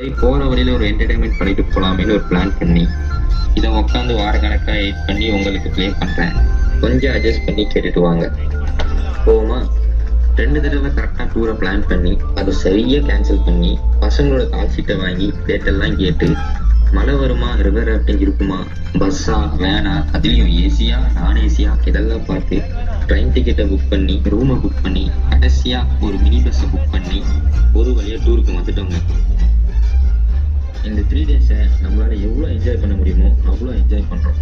சரி போகிற வழியில் ஒரு என்டர்டைன்மெண்ட் பண்ணிட்டு போகலாமேன்னு ஒரு பிளான் பண்ணி இதை உட்காந்து வாரக்கணக்காக எடிட் பண்ணி உங்களுக்கு ப்ளே பண்ணுறேன். கொஞ்சம் அட்ஜஸ்ட் பண்ணி கேட்டுட்டு வாங்க. போமா 2 தடவை கரெக்டாக டூரை பிளான் பண்ணி அதை சரியாக கேன்சல் பண்ணி பசங்களோட கால் ஷீட்டை வாங்கி டேட்டெல்லாம் கேட்டு மழை வருமா, ரிவர் ராஃப்டிங் இருக்குமா, பஸ்ஸா வேனா, அதுலேயும் ஏசியா நான் ஏசியா இதெல்லாம் பார்த்து ட்ரெயின் டிக்கெட்டை புக் பண்ணி ரூமை புக் பண்ணி கடைசியாக ஒரு மினி பஸ்ஸை புக் பண்ணி ஒரு வழியாக டூருக்கு வந்துட்டோங்க. இந்த 3 டேஸை நம்மளால் எவ்வளோ என்ஜாய் பண்ண முடியுமோ அவ்வளோ என்ஜாய் பண்ணுறோம்.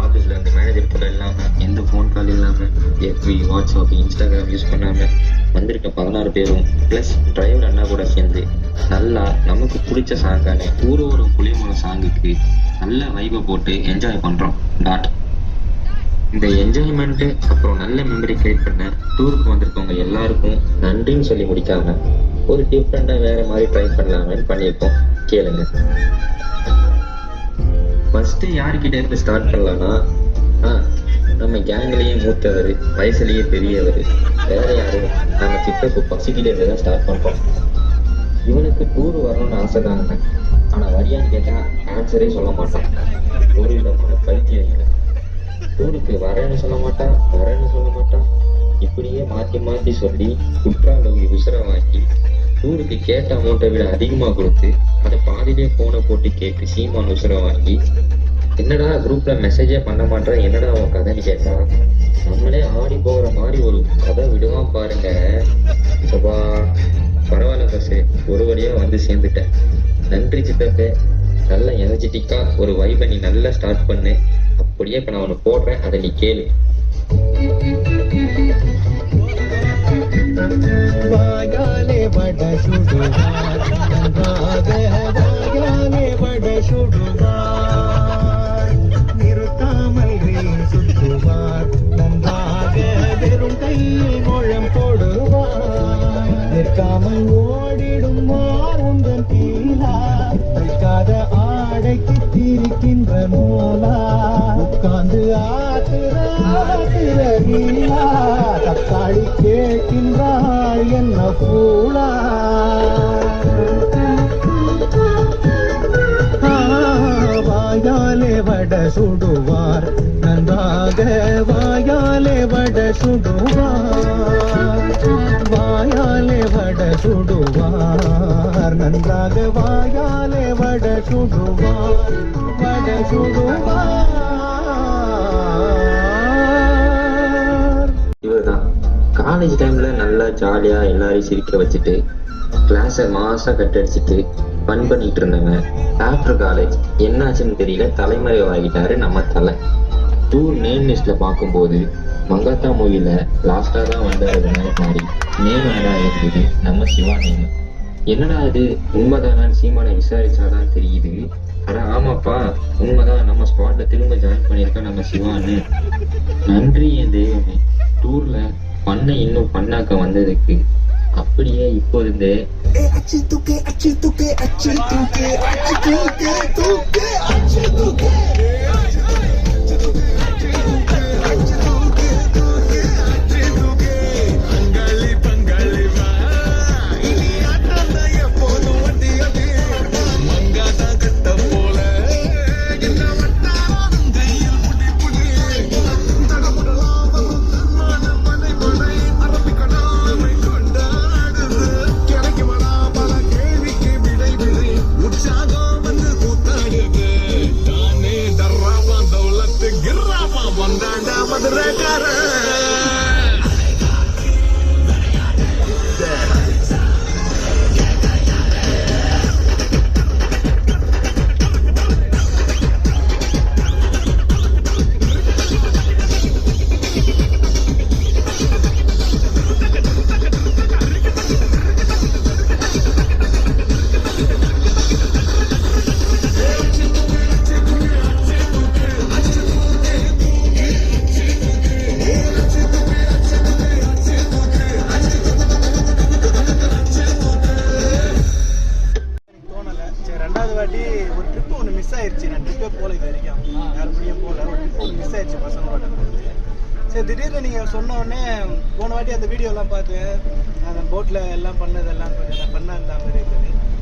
ஆஃபீஸில் அந்த மேனேஜர் கூட இல்லாமல், எந்த ஃபோன் கால் இல்லாமல், எஃபி, வாட்ஸ்அப், இன்ஸ்டாகிராம் யூஸ் பண்ணாமல் வந்திருக்க 16 பேரும் ப்ளஸ் டிரைவர் அண்ணா கூட சேர்ந்து நல்லா நமக்கு பிடிச்ச சாங்கான ஊரோட புளியமலை சாங்குக்கு நல்ல வைபை போட்டு என்ஜாய் பண்ணுறோம். இந்த என்ஜாய்மெண்ட்டு அப்புறம் நல்ல மெமரி கிரியேட் பண்ண டூருக்கு வந்திருக்கவங்க எல்லாருக்கும் நன்றின்னு சொல்லி முடிக்காம ஒரு டிஃப்ரெண்டாக வேற மாதிரி ட்ரை பண்ணலாமேன்னு பண்ணியிருக்கோம். கேளுங்க. ஃபர்ஸ்ட் யார்கிட்ட இருந்து ஸ்டார்ட் பண்ணலாம்னா, நம்ம கேங்லேயே மூத்தவர், வயசுலேயே பெரியவர், வேற யாரும் நம்ம சித்தப்பு பசிக்கிட்ட இருந்து தான் ஸ்டார்ட் பண்ணுறோம். இவனுக்கு டூர் வரணும்னு ஆசை தாங்க, ஆனால் வரியான்னு கேட்டால் ஆன்சரே சொல்ல மாட்டான். ஒரு விதமான பைத்தியம். டூருக்கு வரேன்னு சொல்ல மாட்டான், வரேன்னு சொல்ல மாட்டான், இப்படியே மாற்றி மாற்றி சொல்லி குற்றாலவி உசுரை வாங்கி டூருக்கு கேட்ட அமௌண்ட்டை விட அதிகமாக கொடுத்து அதை பாதிலே ஃபோனை போட்டு கேட்டு சீமான் உசுரை வாங்கி என்னடா குரூப்ல மெசேஜே பண்ண மாட்டேன், என்னடா அவன் கதைன்னு கேட்டா நம்மளே ஆடி போகிற மாதிரி ஒரு கதை விடுவான் பாருங்க. சபா பரவாயில்ல பஸ், ஒரு வழியா வந்து சேர்ந்துட்டேன். நன்றி சித்தப்பே. நல்ல எனர்ஜெட்டிக்கா ஒரு வைபை நீ நல்லா ஸ்டார்ட் பண்ணு. அப்படியே இப்ப நான் ஒன்று போடுறேன், அதை நீ கேளு. வாயாலே வட சுடுவார், வாயாலே வட சுடுவார், நிறுத்தாமல் சுற்றுவார், நன்றாக வெறும் கையில் முழம் போடுவார், நிற்காமல் ஓடிடும் மாறுந்தன் பீலா, தைக்காத ஆடைக்கு திரிக்கின்ற நூலா, உட்கார்ந்து ஆத்துற நீலா, தக்காளி கேட்கின்றாள் என்ன பூலா, வாயாலே வட சுடுவார், நன்றாக வாயாலே வட சுடுவார், வாயாலே வட சுடுவார், நன்றாக வாயாலே வட சுடுவார், வட சுடுவார். இவர்தான் காலேஜ் டைம்ல நல்லா ஜாலியா எல்லாரையும் சிரிக்க வச்சுட்டு கிளாஸை மாசா கட்டடிச்சுட்டு ஃபன் பண்ணிட்டு இருந்தவன் ஆஃப்டர் காலேஜ் என்னாச்சுன்னு தெரியல தலைமறைவாகிட்டாரு நம்ம தலை. டூர் நேம் லிஸ்ட்ல பார்க்கும்போது மங்காத்தா மூவில லாஸ்டா தான் வந்தாரு மாதிரி நேம் என்னடா இருந்தது நம்ம சிவா நேம். என்னடா இது உண்மைதானான்னு சீமானை விசாரிச்சாதான் தெரியுது. ஆனா ஆமாப்பா உண்மைதான், நம்ம ஸ்பாட்ல திரும்ப ஜாயின் பண்ணியிருக்கோம் நம்ம சிவான்னு. நன்றி என் தெய்வமே, டூர்ல பண்ண இன்னும் பண்ணாக்க வந்ததுக்கு. அப்படியே இப்போ இருந்தே சரி திடீர்னு நீங்கள் சொன்ன உடனே போன வாட்டி அந்த வீடியோலாம் பார்த்து அந்த போட்டில் எல்லாம் பண்ணதெல்லாம் கொஞ்சம் பண்ணா இருந்த மாதிரி இருக்குது.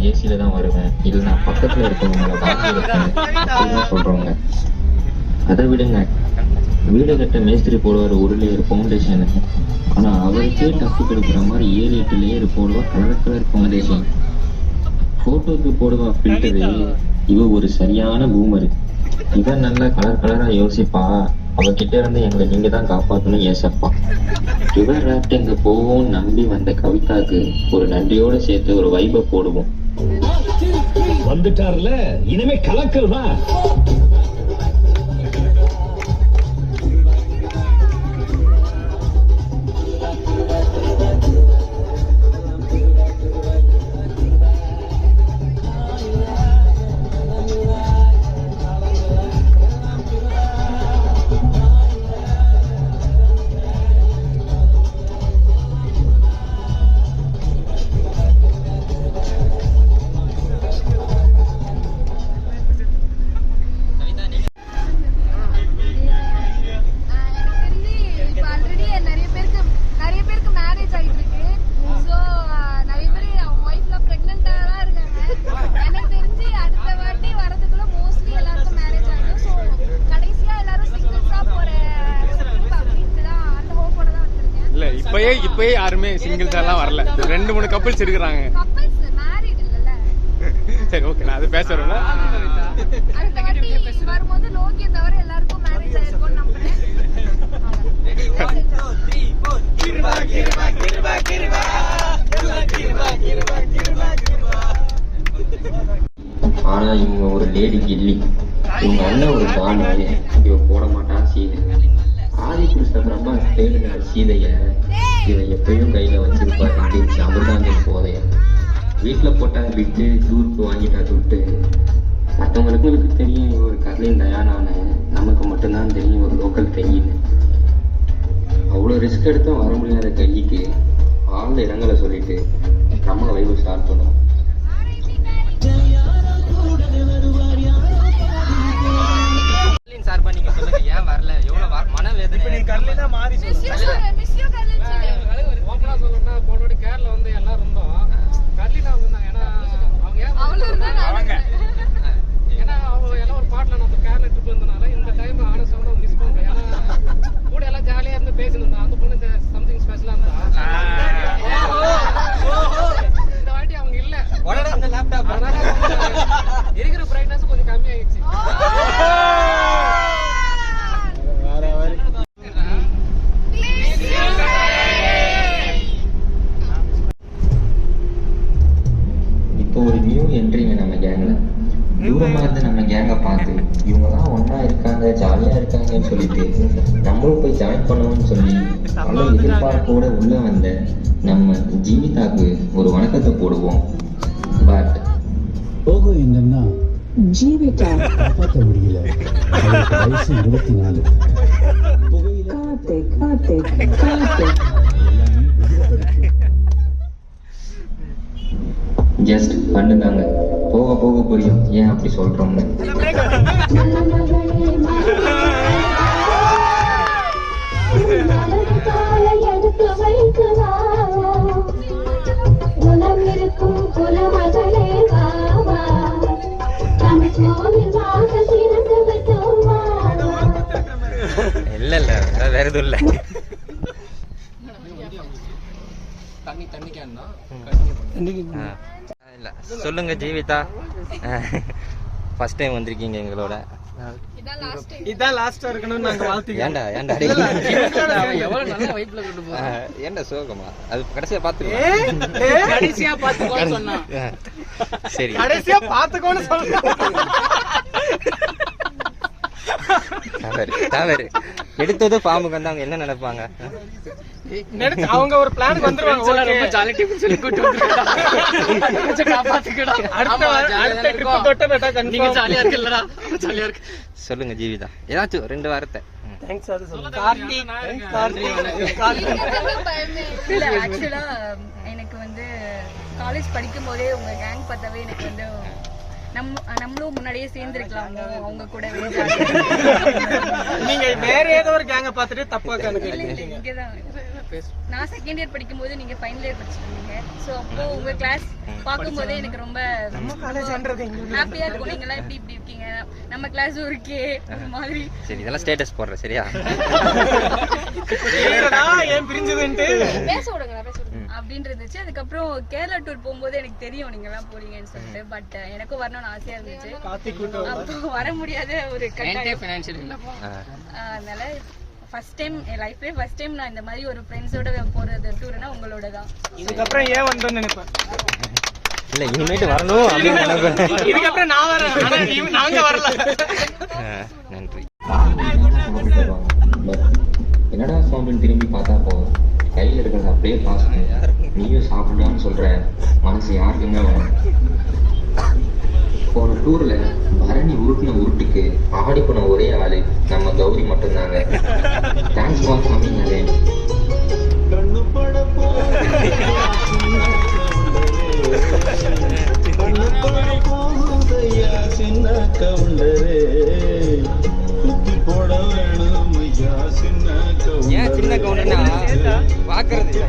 நான் ஏசியில தான் வருவேன், இல்லை நான் பக்கத்துல இருக்கவங்க மேல பாக்கி வைப்பேன் அப்படின்னு சொல்றவங்க. அதை விடுங்க, வீடு கட்ட மேஸ்திரி போடுவார் ஒரு லேயர் ஃபவுண்டேஷன், ஆனா அவருக்கே டஃப் கொடுக்குற மாதிரி 7-8 லேயர் போடுவா கலர் கலர் ஃபவுண்டேஷன். போட்டோக்கு போடுவா ஃபில்டரு. இவ ஒரு சரியான பூமரு. இவன் நல்லா கலர் கலரா யோசிப்பா. அவகிட்ட இருந்து எங்களை நீங்க தான் காப்பாற்றணும் ஏசப்பா. ரிவர் ராப்ட் எங்க போவோம் நம்பி வந்த கவிதாக்கு ஒரு நன்றியோட சேர்த்து ஒரு வைபை போடுவோம். வந்துட்டார்ல, இனிமே கலக்கல் தான். இப்பயே யாருமே சிங்கிள்ஸ் எல்லாம் வரல. 2-3 கப்பிள்ஸ் இருக்கிறாங்க. சரி, ஓகே, நான் அது பேசுறேன். வரும்போது லோகியை தவிர எல்லாருக்கும் மேரேஜ் ஆயிருக்கும் நம்புறேன். ஆனா இவங்க ஒரு லேடி கில்லி, இவங்க அண்ணன் ஒரு டானு, இவ போட மாட்டான் சீதை. ஆதி புருஷப்பா தேடுன சீதைய இவன் எப்பயும் கையில வச்சிருப்பாரு. அமிர்தாங்க போதைய வீட்டுல போட்டாங்க விட்டு டூருக்கு வாங்கிட்டா துட்டு. மற்றவங்களுக்கு தெரியும் ஒரு கர்லின் டயானான்னு, நமக்கு மட்டும்தான் தெரியும் ஒரு லோக்கல் கையின்னு. அவ்வளோ ரிஸ்க் எடுத்தும் வர முடியாத கைக்கு ஆழ்ந்த இடங்களை சொல்லிட்டு நம்ம வைவு ஸ்டார்ட் பண்ணுவோம். சார்பா நீங்க சொல்லுங்க, ஏன் வரல? எவ்வளவு மனவேதனை. நீ கர்லினா மாறி ஓப்பனா சொல்லணும்னா போனோட கேரளா வந்து எல்லாரும் இருந்தோம். கர்லினா இருந்தாங்க. ஏன்னா அவங்க எல்லாம் ஒரு பாட்டில் நம்ம கேரளா ட்ரிப் இருந்தனால இந்த டைம் ஆனஸ்டாக மிஸ் பண்ணுறோம். ஏன்னா கூட எல்லாம் ஜாலியாக இருந்து பேசியிருந்தோம். அந்த பொண்ணு சம்திங் ஸ்பெஷலாக இருந்தா. இந்த வாட்டி அவங்க இல்லை, இருக்கிற பிரைட்னஸ் கொஞ்சம் கம்மியாயிடுச்சு. இப்போ ஒரு நியூ என்ட்ரிங்க நம்ம கேங்ல. தூரமா இருந்து நம்ம கேங்கை பார்த்து இவங்கதான் ஒன்னா இருக்காங்க, ஜாலியா இருக்காங்கன்னு சொல்லிட்டு நம்மளும் போய் ஜாயின் பண்ணுவோம்னு சொல்லி அவ்வளோ எதிர்பார்ப்போட உள்ள வந்த நம்ம ஜீவிதாக்கு ஒரு வணக்கத்தை போடுவோம். பட் போகும் என்னன்னா ஜீவிதா காப்பாற்ற முடியல. அவருக்கு வயசு 24. கார்த்திக் கார்த்திக் கார்த்திக் ஜஸ்ட் பண்ணுதாங்க, போக போக புரியும் ஏன் அப்படி சொல்றோம்னு. இல்ல இல்ல வேற எதுவும் இல்ல. இல்ல சொல்லுங்க ஜீவிதா, ஃபர்ஸ்ட் டைம் வந்திருக்கீங்க எங்களோட. இதான் லாஸ்டா இருக்கணும்னு நாங்க வாழ்த்துக்கிறோம். ஏன்டா ஏன்டா எவ்வளவு நல்ல வைப்ல கொண்டு போறோம். ஏன்டா சோகமா? அது கடைசியா பாத்துக்கலாம். கடைசியா பாத்துக்கோன்னு சொன்னா. சரி, கடைசியா பாத்துக்கோன்னு சொன்னா. தவறு எடுத்தது ஃபார்முக்கு வந்து அவங்க என்ன நினைப்பாங்க? அவங்க ஒரு பிளான் வந்துருவாங்க. ரொம்ப ஜாலி டிப் சொல்லி கூட்டி வந்துருக்காங்க. காப்பாத்திக்கடா. அடுத்த ட்ரிப் தொட்ட பேட்டா கண்டிப்பா நீங்க ஜாலியா இருக்கீங்களா? ஜாலியா இருக்கு. சொல்லுங்க ஜீவிதா, ஏதாச்சும் 2 வார்த்தை. தேங்க்ஸ். அது சொல்லுங்க. கார்த்திக் இல்ல ஆக்சுவலா எனக்கு வந்து காலேஜ் படிக்கும் போதே உங்க கேங் பார்த்தாவே எனக்கு வந்து நம்மளும் முன்னாடியே சேர்ந்துருக்கலாம் அவங்க கூடவே. நீங்க வேற ஏதோ ஒரு கேங்க பார்த்துட்டு தப்பா கணக்கு இங்கதான் நான் செகண்ட் இயர் படிக்கும்போது நீங்க ஃபைனல் இயர் படிச்சிருந்தீங்க. ஸோ அப்போ உங்க கிளாஸ் பார்க்கும்போதே எனக்கு ரொம்ப ஹாப்பியா இருக்கும். நீங்க எல்லாம் இப்படி இருக்கீங்க, நம்ம கிளாஸும் இருக்கே ஒரு மாதிரி. சரி, இதெல்லாம் ஸ்டேட்டஸ் போடுறேன் சரியா? ஏன் பிரிஞ்சதுன்ட்டு பேச விடுங்க அப்படின்னு இருந்துச்சு. அதுக்கப்புறம் கேரளா டூர் போகும்போது எனக்கு தெரியும் நீங்க எல்லாம் போறீங்கன்னு சொல்லிட்டு. பட் எனக்கும் வரணும்னு ஆசையா இருந்துச்சு. அப்போ வர முடியாத ஒரு கட்டாயம். அதனால ஃபர்ஸ்ட் டைம் என் லைஃப்ல ஃபர்ஸ்ட் டைம் நான் இந்த மாதிரி ஒரு ஃப்ரெண்ட்ஸோட போறது டூர்னா உங்களோட தான். இதுக்கப்புறம் ஏன் வந்தோம்னு நினைப்பேன். இல்ல இனிமேட்டு வரணும் அப்படின்னு நினைப்பேன். இதுக்கப்புறம் நான் வரேன், ஆனா நாங்க வரல. நன்றி. என்னடா சாப்பிட்டு திரும்பி பார்த்தா போதும், கையில் இருக்கிறது அப்படியே பாஸ் நீயும் சாப்பிடலான்னு சொல்ற மனசு யாருக்குங்க வரும்? போன டூர்ல பரணி உருட்டின உருட்டுக்கு ஆடி போன ஒரே ஆளு நம்ம கௌரி மட்டும்தாங்க. Thanks for coming again. ஏன் சின்ன கவுண்டர்னா பாக்குறது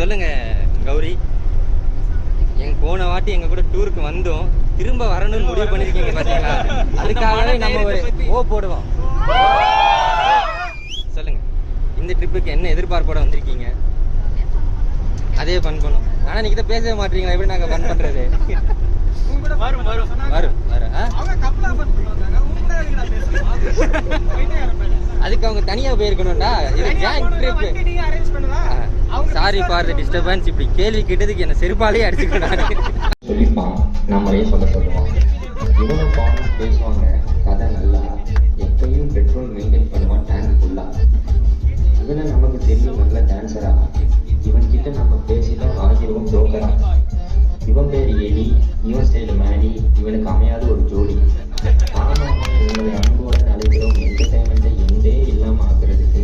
சொல்லுங்க கௌரி. எங்க போன வாட்டி எங்க கூட டூருக்கு வந்தோம், திரும்ப வரணும்னு முடிவு பண்ணிருக்கீங்க பாத்தீங்களா? அதுக்காகவே நம்ம ஒரு ஓ போடுவோம். சொல்லுங்க, இந்த ட்ரிப்புக்கு என்ன எதிர்பார்ப்போட வந்திருக்கீங்க? அதே ஃபன் பண்ணும். ஆனா நீங்க தான் பேசவே மாட்டீங்களா? எப்படி நாங்க ஃபன் பண்றது? வரும் வரும் வரும் வரும். அதுக்கு அவங்க தனியா போயிருக்கணும்டா. இது gang trip. Sorry for the disturbance. இப்படி கேள்வி கேட்டதுக்கு என்ன செருப்பாலே அடிச்சுக்கிட்டாங்க. சொல்லிப்பான், நம்மளையே சொல்லுவான். இவனும் பாடம் பேசுவாங்க, கதை நல்லா. எப்பயும் பெட்ரோல் மெயின்டைன் பண்ணுவான் டேங்க் ஃபுல்லா. இதுல நமக்கு தெரியும் நல்ல டான்ஸரா. இவன் கிட்ட நம்ம பேசிதான் ஆகிருவோம் ஜோக்கரா. இவன் பேர் எலி, இவன் ஸ்டைல் மேடி. இவனுக்கு அமையாத ஒரு ஜோடி. ஆமா, இவங்களை அன்போட நடைபெறும் என்டர்டைன்மெண்ட்டை எந்தே இல்லாம ஆக்குறதுக்கு.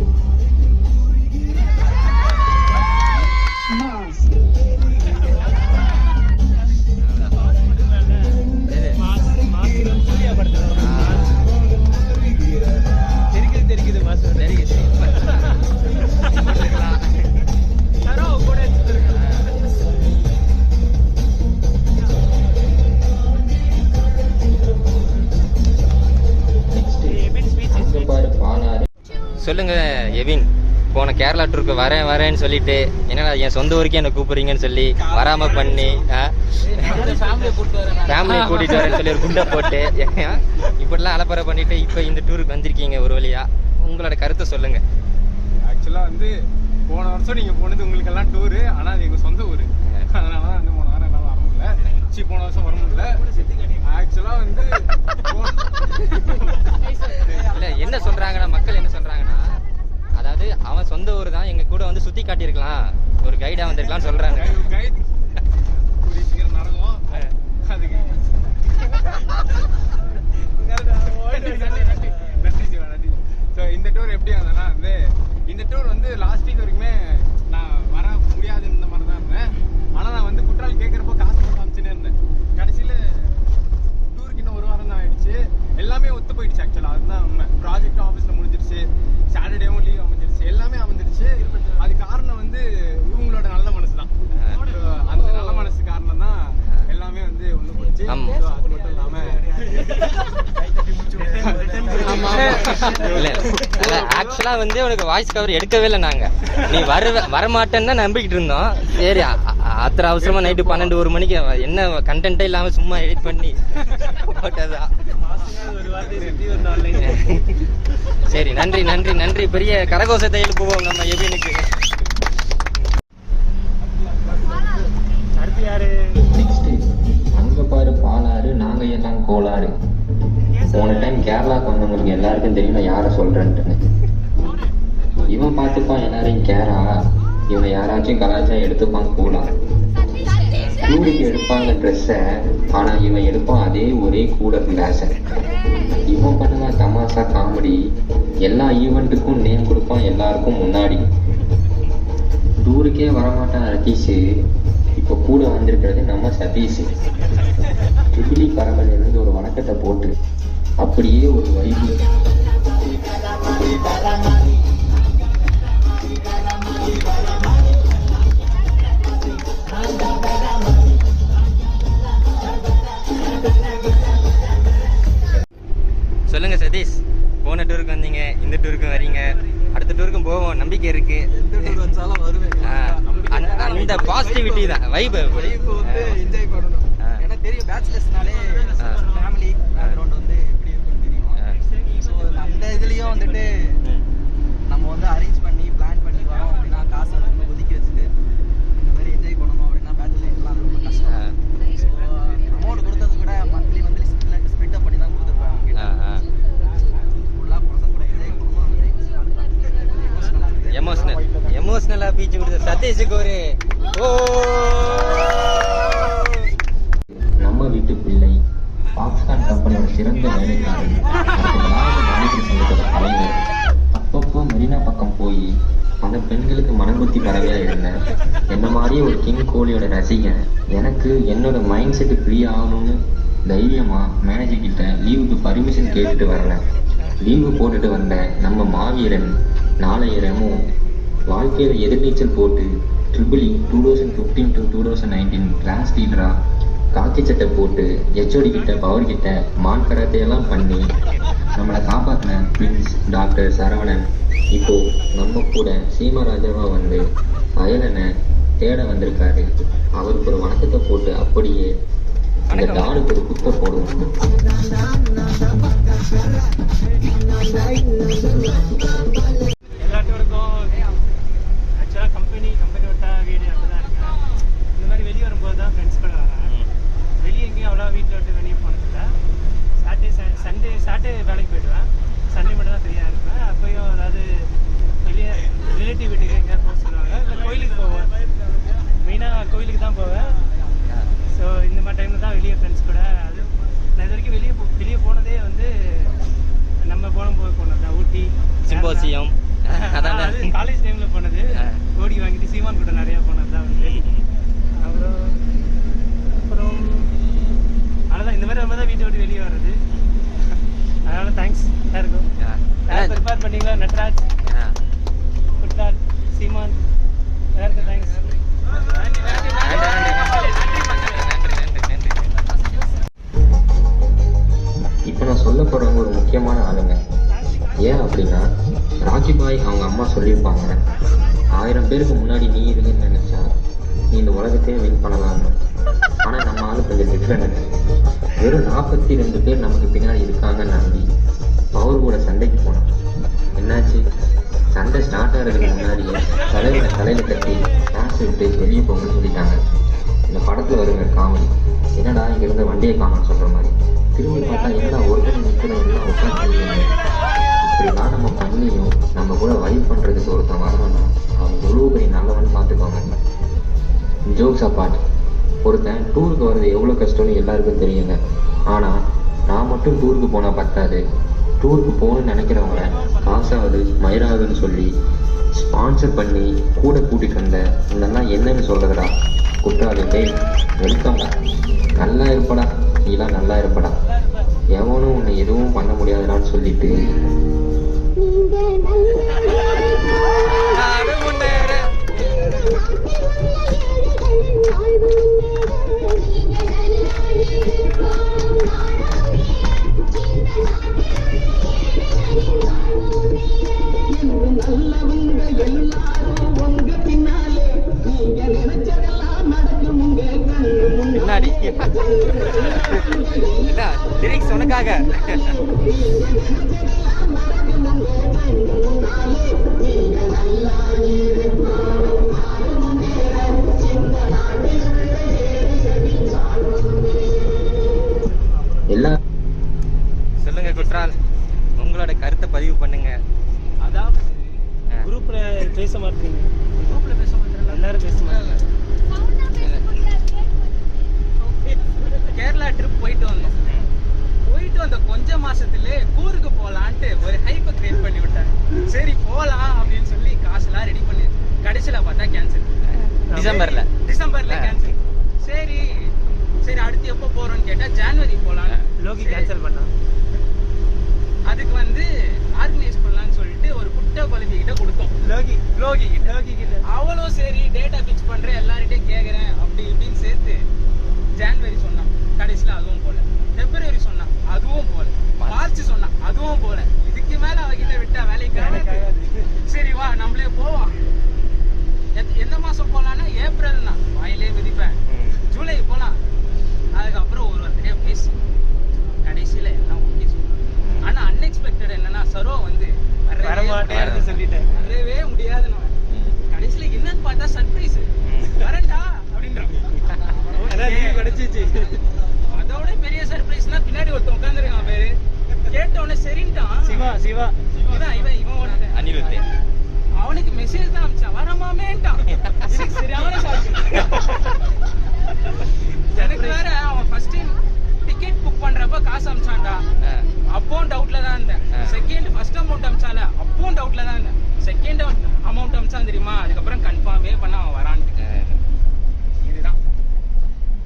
சொல்லுங்க எவின், போன கேரளா டூருக்கு வரேன்னு சொல்லிட்டு என்னடா என் சொந்த ஊருக்கே என்ன கூப்பிடுறீங்கன்னு சொல்லி வராம பண்ணி ஃபேமிலியை கூட்டிட்டு வரேன்னு சொல்லி ஒரு குண்டை போட்டு இப்படிலாம் அலப்பறை பண்ணிட்டு இப்ப இந்த டூருக்கு வந்திருக்கீங்க ஒரு வழியா. உங்களோட கருத்தை சொல்லுங்க. ஆக்சுவலா வந்து போன வருஷம் நீங்க போனது உங்களுக்கு எல்லாம் டூரு, ஆனா அது எங்க சொந்த ஊரு. அதனாலதான் வந்து போன வாரம் எல்லாம் வர முடியல. போன வருஷம் வர முடியல. ஆக்சுவலா வந்து இல்ல என்ன சொல்றாங்கன்னா, மக்கள் என்ன சொல்றாங்கன்னா, அதாவது அவன் சொந்த ஊர் தான், எங்க கூட வந்து சுத்தி காட்டியிருக்கலாம், ஒரு கைடா வந்திருக்கலாம்னு சொல்றாங்க. கைட் கூடிய சீக்கிரம் நடக்கும். அதுக்கு நன்றி சிவா, நன்றி. ஸோ இந்த டூர் எப்படி இருந்ததுன்னா வந்து, இந்த டூர் வந்து லாஸ்ட் வீக் வரைக்குமே நான் வர முடியாதுன்ற மாதிரி தான் இருந்தேன். ஆனால் நான் வந்து குற்றாலம் கேட்குறப்போ காசு போட்டு அமைச்சுன்னே இருந்தேன். கடைசியில் டூருக்கு இன்னும் ஒரு வாரம் தான் ஆயிடுச்சு. எல்லாமே ஒத்து போயிடுச்சு. ஆக்சுவலாக அதுதான் உண்மை. ப்ராஜெக்டும் ஆஃபீஸில் முடிஞ்சிருச்சு, சாட்டர்டேவும் லீவ் அமைஞ்சிருச்சு, எல்லாமே அமைஞ்சிருச்சு. அது காரணம் வந்து இவங்களோட நல்ல மனசு தான். அந்த நல்ல மனசு காரணம் தான் எல்லாமே வந்து ஒன்று போச்சு. அது மட்டும் இல்லாமல் ஆக்சுவலா வந்து உனக்கு வாய்ஸ் கவர் எடுக்கவே இல்லை. நாங்க நீ வரமாட்டேன்னு தான் நம்பிக்கிட்டு இருந்தோம். சரி, ஆத்திர அவசரமா நைட்டு 12-1 மணிக்கு என்ன கண்டென்ட்டே இல்லாம சும்மா எடிட் பண்ணி போட்டதா. சரி, நன்றி நன்றி நன்றி. பெரிய கரகோஷத்தை எழுப்புவோம் நம்ம எபினுக்கு. நெக்ஸ்ட் அங்க பாரு பாலாறு, நாங்க எல்லாம் கோளாறு. போன டைம் கேரளாக்கு வந்தவங்களுக்கு எல்லாருக்கும் தெரியும் நான் யாரை சொல்றேன்ட்டுன்னு. இவன் பார்த்துப்பான் எல்லாரையும் கேரா. இவனை யாராச்சும் கலாச்சா எடுத்துப்பான் கூலா. டூருக்கு எடுப்பாங்க ட்ரெஸ்ஸை, ஆனா இவன் எடுப்பான் அதே ஒரே கூலர் கிளாஸை. இவன் பண்ணுவான் தமாஷா காமெடி. எல்லா ஈவெண்ட்டுக்கும் நேம் கொடுப்பான் எல்லாருக்கும் முன்னாடி. டூருக்கே வரமாட்டான் ரதீஷ், இப்போ கூட வந்திருக்கிறது நம்ம சதீஷ். ட்ரிபிளி பரம்பரையிலிருந்து ஒரு வணக்கத்தை போட்டு அப்படியே ஒரு வைப்பு சொல்லுங்க சதீஷ், போன டூருக்கு வந்தீங்க, இந்த டூருக்கும் வரீங்க, அடுத்த டூருக்கும் போவோம், நம்பிக்கை இருக்கு. அந்த பாசிட்டிவிட்டி தான் வைப் வந்து என்ஜாய் பண்ணணும். ஏன்னா தெரியும் பேச்சுலர்ஸ்னாலே ஃபேமிலி பேக்ரவுண்ட் வந்து எப்படி இருக்குன்னு தெரியும். ஸோ அந்த இதுலேயும் வந்துட்டு நம்ம வந்து அரேஞ்ச் பண்ணி பிளான் பண்ணி வரோம் அப்படின்னா காசை வந்து ஒதுக்கி வச்சுட்டு இந்த மாதிரி என்ஜாய் பண்ணணும் அப்படின்னா பேச்சுலர் லைஃப்லாம் ரொம்ப கஷ்டம். ஸோ அமௌண்ட் கொடுத்தது கூட மந்த்லி ஸ்பிட் அப் பண்ணி தான் கொடுத்துருப்பாங்க. ஃபுல்லாக பசங்க கூட என்ஜாய் பண்ணணும். எமோஷனலா பீச் கொடுத்த சதீஷுக்கு ஒரு நம்ம வீட்டு பிள்ளை பாப்கார்ன் கம்பெனியோட சிறந்த வேலைக்காரர், வாணிபர் சங்கத்தோட தலைவர், அப்பப்போ மெரினா பக்கம் போய் பல பெண்களுக்கு மனம்புத்தி பறவையா இருந்தேன். என்ன மாதிரியே ஒரு கிங் கோலியோட ரசிகன். எனக்கு என்னோட மைண்ட் செட்டு ஃப்ரீ ஆகணும்னு தைரியமா மேனேஜர் கிட்ட லீவுக்கு பர்மிஷன் கேட்டுட்டு வரல. லீவு போட்டுட்டு வந்த நம்ம மாவீரன் நாளைய ரெமோ வாழ்க்கையில எதிர்நீச்சல் போட்டு ட்ரிபிள் 2015 to 2019 கிளாஸ் லீடரா காக்கி சட்டை போட்டு ஹெச்ஓடி கிட்ட பவர் கிட்ட மான் கராத்தையெல்லாம் பண்ணி நம்மளை காப்பாற்றின பிரின்ஸ் டாக்டர் சரவணன் இப்போ நம்ம கூட சீமராஜாவா வந்து அயலனை தேட வந்திருக்காரு. அவருக்கு ஒரு வணக்கத்தை போட்டு அப்படியே அந்த டாலுக்கு ஒரு குத்த போடுவோம். எல்லாத்தோருக்கும் ஆக்சுவலாக கம்பெனி விட்டா வீடு அப்படி தான் இருக்கேன். இந்த மாதிரி வெளியே வரும்போது தான் ஃப்ரெண்ட்ஸ் கூட வரேன். வெளியே எங்கேயும் அவ்வளோ வீட்டில் விட்டு வெளியே போனதில்லை. சாட்டர்டே வேலைக்கு போயிடுவேன். சண்டே மட்டும் தான் ஃப்ரீயாக இருப்பேன். அப்போயும் அதாவது வெளியே ரிலேட்டிவ் வீட்டுக்கு எங்கேயாவது போக சொல்லுவாங்க. இல்லை கோயிலுக்கு போவேன். மெயினாக கோயிலுக்கு தான் போவேன். ஸோ இந்த மாதிரி டைமில் தான் வெளியே ஃப்ரெண்ட்ஸ் கூட. அது நான் இது வரைக்கும் வெளியே போனதே வந்து நம்ம போனது தான் ஊட்டி சிம்போசியம். அது காலேஜ் டைமில் போனது. ஓடி வாங்கிட்டு சீமான் கூட நிறையா போனது தான் வந்து. அப்புறம் அவ்வளோதான். இந்த மாதிரி நம்ம தான் வீட்டை விட்டு வெளியே வர்றது. அதனால் தேங்க்ஸ் எல்லாருக்கும். ப்ரிப்பேர் பண்ணிங்களா? நட்ராஜ், குட்டால், சீமான் எல்லாருக்கும் தேங்க்ஸ். இப்போ நான் சொல்ல போறவங்க ஒரு முக்கியமான ஆளுங்க. ஏன் அப்படின்னா ராக்கி பாய் அவங்க அம்மா சொல்லியிருப்பாங்க, 1000 பேருக்கு முன்னாடி நீ இருங்கன்னு நினைச்சா நீ இந்த உலகத்தையே வின் பண்ணலாம்னு. ஆனா நம்ம ஆளு கொஞ்சம் டிஃப்ரெண்ட். வெறும் 42 பேர் நமக்கு பின்னாடி இருக்காங்கன்னு நம்பி பவர் கூட சண்டைக்கு போனோம். என்னாச்சு? சண்டை ஸ்டார்ட் ஆகிறதுக்கு முன்னாடியே தலையில கட்டி காசு விட்டு வெளியே போங்கன்னு சொல்லிட்டாங்க. இந்த படத்துல வருங்க காமெடி, என்னடா இங்க இருந்த வண்டியை காணோம்னு சொல்ற மாதிரி. திரும்பி பார்த்தா என்னடா ஒருத்தர் நிற்கிறவங்கலாம் உட்காந்து. இப்படிலாம் நம்ம பண்ணியும் நம்ம கூட வைப் பண்றதுக்கு ஒருத்தன் வரணும்னா அவன் எவ்வளோ பெரிய நல்லவன்னு பார்த்துக்கோங்க. ஜோக்ஸ் அப்பார்ட், ஒருத்தன் டூருக்கு வர்றது எவ்வளோ கஷ்டம்னு எல்லாருக்கும் தெரியுங்க. ஆனால் நான் மட்டும் டூருக்கு போனால் பத்தாது. டூருக்கு போகணும்னு நினைக்கிறவங்கள காசாவது மயிராகுதுன்னு சொல்லி ஸ்பான்சர் பண்ணி கூட கூட்டிகிட்டு வந்த இதெல்லாம் என்னன்னு சொல்கிறதுடா குற்றாலி. வெல்கம், நல்லா இருப்படா, நீலாம் நல்லா இருப்படா, எவனும் உன்னை எதுவும் பண்ண முடியாதுடான்னு சொல்லிட்டு பின்னாடி லிரிக்ஸ் உனக்காக. சொல்லுங்க குற்றால், உங்களோட கருத்தை பதிவு பண்ணுங்க. அதாவது குரூப்ல பேச மாட்டீங்க. எல்லாரும் பேச மாட்டாங்க. கேரளா ட்ரிப் போயிட்டு வந்த கொஞ்ச மாசத்துலயே கூருக்கு போலான்ட்டு ஒரு ஹைப்பை கிரியேட் பண்ணி விட்டாங்க. சரி போலாம் அப்படின்னு சொல்லி காசெல்லாம் ரெடி பண்ணி கடைசியில பார்த்தா கேன்சல். டிசம்பர்ல கேன்சல். சரி அடுத்து எப்போ போறோம்னு கேட்டா ஜனவரி போலாம். லோகி கேன்சல் பண்ணா. அதுக்கு வந்து ஆர்கனைஸ் பண்ணலாம்னு சொல்லிட்டு ஒரு குட்டை குழந்தை கிட்ட கொடுத்தோம். லோகி கிட்ட அவளும் சரி டேட்டா பிக்ஸ் பண்றேன் எல்லார்கிட்டையும் கேட்கறேன் அப்படி இப்படின்னு சேர்த்து ஜான்வரி சொன்னான், கடைசியில அதுவும் போல. பிப்ரவரி சொன்னான், அதுவும் போல. மார்ச் சொன்னான், அதுவும் போல. இதுக்கு மேல அவகிட்ட விட்டா வேலைக்கு சரி வா நம்மளே போவோம். எந்த மாசம் போலான்னா ஏப்ரல் தான் வாயிலே மிதிப்பேன். ஜூலை போலாம். அதுக்கப்புறம் ஒருத்தரையா பேசி கடைசியில எல்லாம் ஓகே சொல்லுவேன். ஆனா அன்எக்ஸ்பெக்டட் என்னன்னா சரோ வந்து வரவே முடியாது. கடைசியில என்னன்னு பார்த்தா சர்ப்ரைஸ் வரண்டா அப்படின்றான். அதோட பெரிய சர்ப்ரைஸ்னா பின்னாடி ஒருத்தன் உட்காந்துருக்கான் பேரு. கேட்ட உடனே சரின்ட்டான். சிவா இவன் அனிருத். அவனுக்கு மெசேஜ் தான் அனுப்பிச்சான், வரமாமேன்ட்டான். சரியான எனக்கு வேற அவன் ஃபர்ஸ்ட் டைம் டிக்கெட் புக் பண்றப்ப காசு அனுப்பிச்சான்டா. அப்பவும் டவுட்ல தான் இருந்தேன். செகண்ட் ஃபர்ஸ்ட் அமௌண்ட் அனுப்பிச்சால அப்பவும் டவுட்ல தான் இருந்தேன். செகண்ட் அமௌண்ட் அனுப்பிச்சான் தெரியுமா, அதுக்கப்புறம் கன்ஃபார்மே பண்ண அவன் வரான்ட்டு. இதுதான்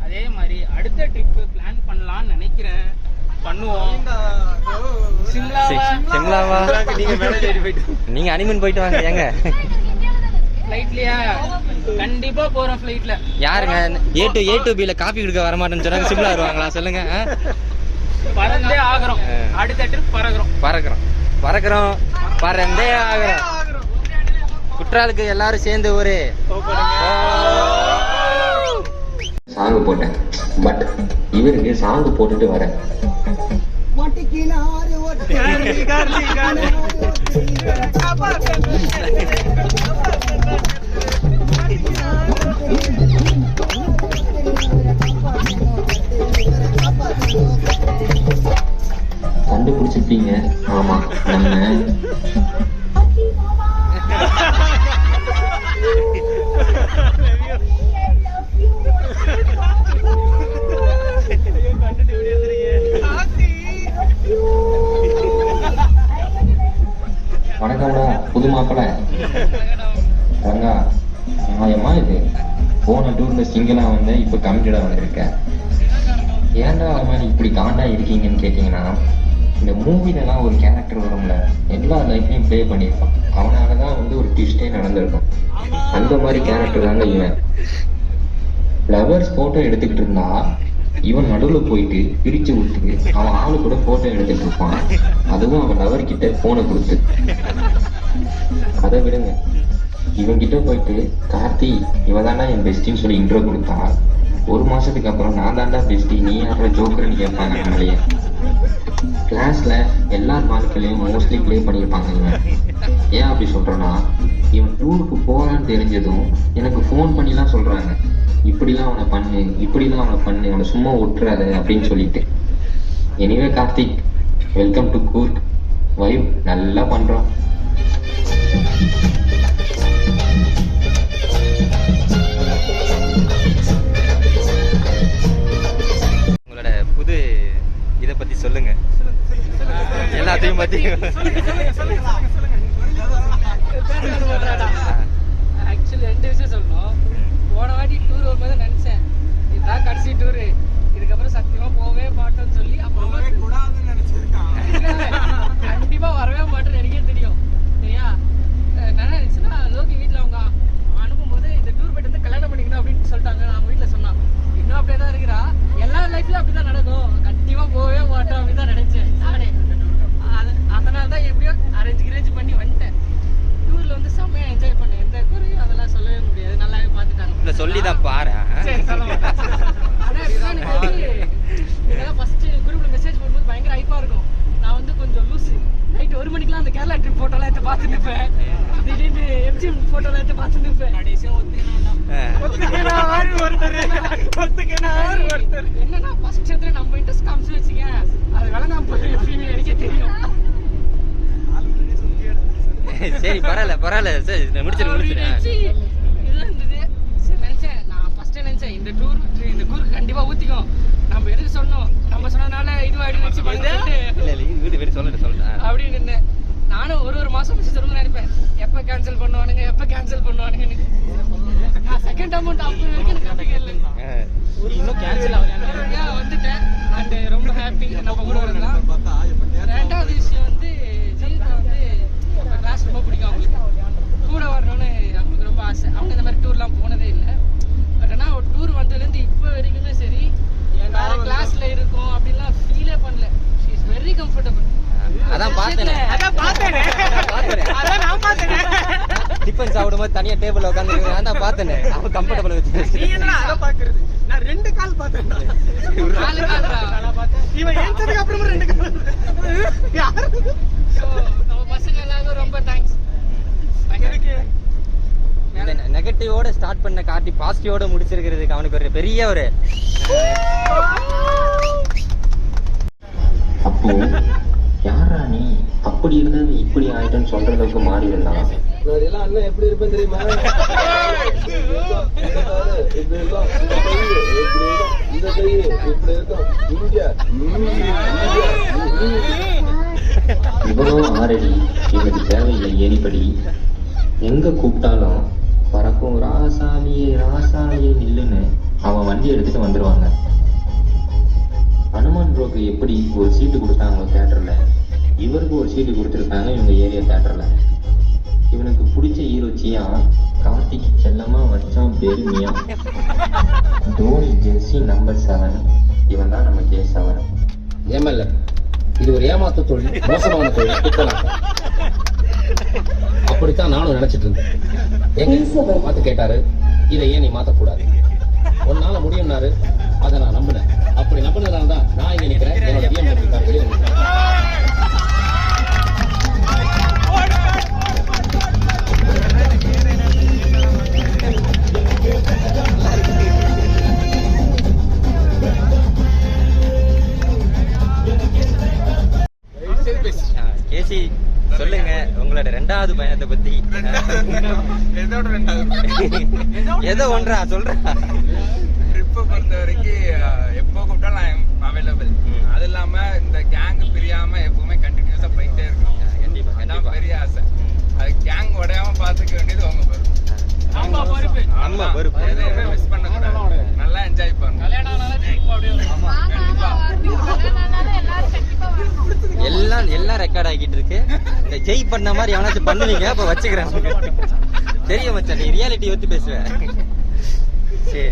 அதே மாதிரி அடுத்த ட்ரிப் பிளான் பண்ணலாம்னு நினைக்கிறேன். பண்ணுவோம். சிம்லாவா? நீங்க அனிமன் போயிட்டு வாங்க. ஏங்க ஃப்ளைட்லயா? கண்டிப்பா போறோம் ஃப்ளைட்ல. யாருங்க A to B ல காபி குடிக்க வர மாட்டேன்னு சொன்னாங்க, சிம்லா வருவாங்களா சொல்லுங்க. பறந்தே ஆகுறோம். அடுத்த ட்ரிப் பறக்குறோம் பறந்தே ஆகுறோம். குற்றாலுக்கு எல்லாரும் சேர்ந்து ஒரு சாங் போட்டேன். பட் இவருக்கு சாங் போட்டுட்டு வரேன். கண்டுபிடிச்சிருப்பீங்க. ஆமா, நம்ம வணக்கம்டா புது மாப்பிள்ள. ரங்கா நியாயமா இது? போன டூர்ல சிங்கிளா வந்தேன், இப்ப கமிட்டடா வந்திருக்கேன். ஏன்டா அவன் இப்படி காண்டா இருக்கீங்கன்னு கேட்டீங்கன்னா, இந்த மூவிலலாம் ஒரு கேரக்டர் வரும்ல, எல்லா லைஃப்லையும் ப்ளே பண்ணியிருப்பான். அவனாலதான் வந்து ஒரு ட்விஸ்டே நடந்திருக்கும். அந்த மாதிரி கேரக்டர் தாங்க இவன். லவர்ஸ் போட்டோ எடுத்துக்கிட்டு இருந்தா இவன் நடுவில் போயிட்டு பிரிச்சு விட்டு அவன் ஆளு கூட போட்டோ எடுத்துட்டு இருப்பான். அதுவும் அவன் லவர் கிட்ட போனை கொடுத்து. அதை விடுங்க, இவன் கிட்ட போயிட்டு கார்த்தி இவதாண்டா என் பெஸ்டின்னு சொல்லி இன்ட்ரோ கொடுத்தா, ஒரு மாசத்துக்கு அப்புறம் நான் தாண்டா பெஸ்டி, நீ யார ஜோக்கர்னு கேட்பாங்க. நம்மளையே கிளாஸ்ல எல்லா நாட்களையும் மோஸ்ட்லி ப்ளே பண்ணியிருப்பாங்க இவன். ஏன் அப்படி சொல்றேன்னா, இவன் டூருக்கு போறான்னு தெரிஞ்சதும் எனக்கு ஃபோன் பண்ணிலாம் சொல்றாங்க, இப்படிலாம் அவனை பண்ணு, இப்படிலாம் அவனை பண்ணு, அவனை சும்மா விட்டுறாத அப்படின்னு சொல்லிட்டு. Anyway Karthik, welcome to Coorg. Vibe நல்லா பண்றோம். உங்களோட புது இதை பத்தி சொல்லுங்க. எல்லாத்தையும் பத்தி ஆக்சுவலி 2 விஷயம் சொல்லணும். போன வாட்டி டூர் வரும்போது நினைச்சேன் இதுதான் கடைசி டூரு, இதுக்கப்புறம் சத்தியமா போகவே மாட்டோம்னு சொல்லி அப்புறமா கண்டிப்பா வரவே மாட்டேன்னு எனக்கே தெரியும். சரியா, நான் நினைச்சேன்னா லோகி வீட்டுல அவங்க அனுப்பும் போது இந்த டூர் போயிட்டு வந்து கல்யாணம் பண்ணிக்கணும் அப்படின்னு சொல்லிட்டாங்க. நான் வீட்டுல சொன்னான், இன்னும் அப்படியே தான் இருக்கிறா, எல்லா லைஃப்லயும் அப்படிதான் நடக்கும், கண்டிப்பா போகவே மாட்டோம் அப்படிதான் நினைச்சேன். அதனாலதான் எப்படியோ அரேஞ்ச் பண்ணி வந்துட்டேன். டூர்ல வந்து செம்மையா என்ஜாய் பண்ணேன். எந்த குறையும் அதெல்லாம் சொல்லவே முடியாது, நல்லாவே பார்த்துட்டாங்க. சொல்லிதான் பாரு. இதெல்லாம் ஃபர்ஸ்ட் குரூப்ல மெசேஜ் போடும்போது பயங்கர ஹைப்பா இருக்கும். நான் வந்து கொஞ்சம் லூசு. நைட் 1 மணிக்கெல்லாம் அந்த கேரளா ட்ரிப் போட்டோலாம் எடுத்து பார்த்துட்டு இருப்பேன். திடீர்னு எம்ஜிஎம் போட்டோலாம் எடுத்து பார்த்துட்டு இருப்பேன். கடைசியா என்னன்னா ஃபர்ஸ்ட் இடத்துல நம்ம இன்ட்ரெஸ்ட் காமிச்சு வச்சுங்க, அது விளங்காம போய் எப்படின்னு எனக்கே தெரியும். சரி பரவாயில்ல சரி முடிச்சிரு. இதுதான் இருந்தது. சரி நினைச்சேன், நான் ஃபர்ஸ்ட் நினைச்சேன் இந்த கூருக்கு கண்டிப்பா ஊத்திக்கும், நம்ம எதுக்கு சொன்னோம், நம்ம சொன்னதுனால இதுவாயிடும் நினைச்சு அப்படின்னு இருந்தேன். நானும் ஒரு மாசம் மிஸ் சொல்லணும்னு நினைப்பேன், எப்ப கேன்சல் பண்ணுவானுங்கன்னு. நான் செகண்ட் அமௌண்ட் அப்போ வரைக்கும் எனக்கு நம்பிக்கை இல்லை. இன்னும் கேன்சல் ஆகுது வந்துட்டேன். அண்ட் ரொம்ப ஹாப்பி நம்ம கூட வரலாம். 2வது விஷயம் வந்து ஜீவிதா வந்து கிளாஸ் ரொம்ப பிடிக்கும் அவங்களுக்கு. கூட வரணும்னு அவங்களுக்கு ரொம்ப ஆசை. அவங்க இந்த மாதிரி டூர்லாம் போனதே இல்லை. பட் ஆனால் ஒரு டூர் வந்ததுலேருந்து இப்போ வரைக்குமே சரி வேற கிளாஸ்ல இருக்கும் அப்படின்லாம் ஃபீலே பண்ணல. She is very comfortable. அதான் பார்த்தேனே டிஃபன் சாப்பிடும்போது தனியா டேபிள் உட்காந்து நான் பார்த்தேனே. அவன் கம்ஃபர்டபுள் வச்சு நான் 2 கால் பார்த்தேன். இவன் ஏஞ்சதுக்கு அப்புறம் 2 கால். நம்ம பசங்க எல்லாரும் ரொம்ப தேங்க்ஸ். நெகட்டிவோட ஸ்டார்ட் பண்ண காட்டி பாசிட்டிவோட முடிச்சிருக்கிறதுக்கு அவனுக்கு ஒரு பெரிய ஒரு அப்போ யாரா நீ அப்படி இருந்தது இப்படி ஆயிட்டோன்னு சொல்ற அளவுக்கு மாறி இருந்தான். எல்லாம் அண்ணன் எப்படி இருப்பேன் தெரியுமா? இவனும் ஆறடி, இவனுக்கு தேவையில்லை ஏணிப்படி. எங்க கூப்பிட்டாலும் பறக்கும் ராசாலியே ராசாலியே நில்லுன்னு அவன் வண்டி எடுத்துட்டு வந்துருவாங்க. ஹனுமான் ப்ரோக்கு எப்படி ஒரு சீட்டு கொடுத்தாங்க தியேட்டர்ல, இவருக்கு ஒரு சீட்டு கொடுத்துருக்காங்க இவங்க ஏரியா தியேட்டர்ல. இவனுக்கு பிடிச்ச ஹீரோச்சியா கார்த்திக் செல்லமா வச்சான் பெருமையா. தோனி ஜெர்சி நம்பர் 7, இவன் தான் நம்ம K7. ஏமல்ல, இது ஒரு ஏமாத்து தொழில், மோசமான தொழில், குத்தலாட்டம். அப்படித்தான் நானும் நினைச்சிட்டு இருந்தேன். எங்க பார்த்து கேட்டாரு, இதை ஏன் நீ மாத்தக்கூடாது, உன்னால முடியும்னாரு. அதை நான் நம்பினேன். அப்படி நம்பினதால தான் நான் இங்க நிக்கிறேன். என்னோட BMW கார் வெளியே கேசி சொல்லுங்க உங்களோட 2வது பயணத்தை பத்தி. ஏதோ ஒன்றா சொல்றா. ட்ரிப்பை பொறுத்த வரைக்கும் எப்போ கூப்பிட்டாலும் நான் அவைலபிள். அது இல்லாம இந்த கேங் பிரியாம எப்பவுமே கண்டினியூஸா போயிட்டே இருக்கும். கண்டிப்பா அதான் பெரிய ஆசை. அது கேங் உடையாம பாத்துக்க வேண்டியது உங்க பொறுப்பு. அம்மா பொறுப்பு. எதுவுமே மிஸ் பண்ண கூடாது. நல்லா என்ஜாய் பண்ணுங்க. கல்யாணம் ஆனாலும் ட்ரிப் அப்படியே எல்லாம் ரெக்கார்ட் ஆகிட்டு இருக்கு. இந்த ஜெய் பண்ண மாதிரி எவனாச்சும் பண்ணுவீங்க, அப்ப வச்சுக்கிறேன். தெரியும் மச்சான், நீ ரியாலிட்டி வச்சு பேசுவேன். சரி,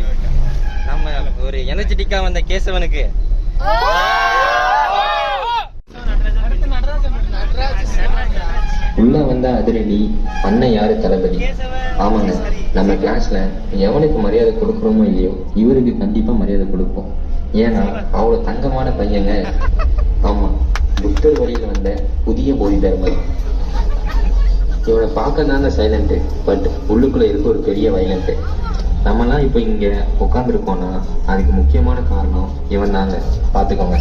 நம்ம ஒரு எனர்ஜெட்டிக்கா வந்த கேசவனுக்கு உள்ள வந்த அதிரடி அண்ணன் யாரு தளபதி. ஆமாங்க, நம்ம கிளாஸ்ல எவனுக்கு மரியாதை கொடுக்குறோமோ இல்லையோ இவருக்கு கண்டிப்பா மரியாதை கொடுப்போம். ஏன்னா அவ்வளவு தங்கமான பையங்க. ஆமா, புத்தர் வழியில வந்த புதிய போதி தர்மர். இவனை பார்க்க தாங்க சைலண்ட், பட் உள்ளுக்குள்ள இருக்க ஒரு பெரிய வைலண்ட். நம்மலாம் இப்போ இங்க உட்காந்துருக்கோம்னா அதுக்கு முக்கியமான காரணம் இவன் தாங்க. பாத்துக்கோங்க,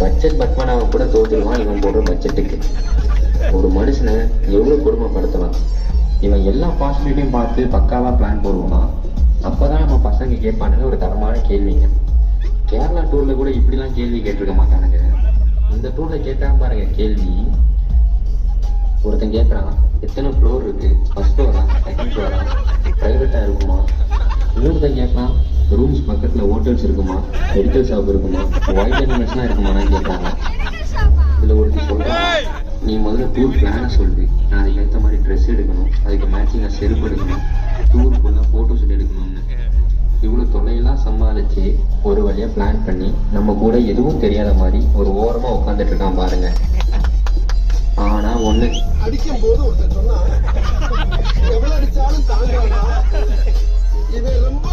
பட்ஜெட் பட்மனாவை கூட தோத்துருவான் இவன் போடுற பட்ஜெட்டுக்கு. ஒரு மனுஷனை எவ்வளவு கொடுமைப்படுத்தலாம். இவன் எல்லா பாசிபிலிட்டியும் பார்த்து பக்காவா பிளான் போடுவான். அப்பதான் நம்ம பசங்க கேட்பானுங்க ஒரு தரமான கேள்விங்க. கேரளா டூர்ல கூட இப்படிலாம் கேள்வி கேட்டிருக்க மாட்டானுங்க. இந்த டூர்ல கேட்டாங்க பாருங்க கேள்வி. ஒருத்தன் கேட்கறான், எத்தனை ஃப்ளோர் இருக்கு, ஃபர்ஸ்ட் ஃப்ளோரா செகண்ட் ஃப்ளோரா, பிரைவேட்டா இருக்குமா. இன்னொருத்தன் கேட்கலாம், ரூம்ஸ் பக்கத்துல ஹோட்டல்ஸ் இருக்குமா, மெடிக்கல் ஷாப் இருக்குமா, ஒயிட் அனிமல்ஸ்லாம் இருக்குமான்னு கேட்கறாங்க. இதுல ஒருத்தர் சொல்றான், நீ முதல்ல டூர் பிளான சொல்லு, நான் அதுக்கு ஏற்ற மாதிரி ட்ரெஸ் எடுக்கணும், அதுக்கு மேட்சிங்கா செருப்பு எடுக்கணும், டூர் ஃபுல்லா போட்டோ ஷூட் எடுக்கணும்னு. இவ்வளவு தொல்லையெல்லாம் சமாளிச்சு ஒரு வழியா பிளான் பண்ணி நம்ம கூட எதுவும் தெரியாத மாதிரி ஒரு ஓரமா உட்காந்துட்டு இருக்கான் பாருங்க. ஆனா ஒண்ணு, அடிக்கும் போது ஒருத்தர் சொன்னா எவ்வளவு அடிச்சாலும் தாங்குவாங்க. இது ரொம்ப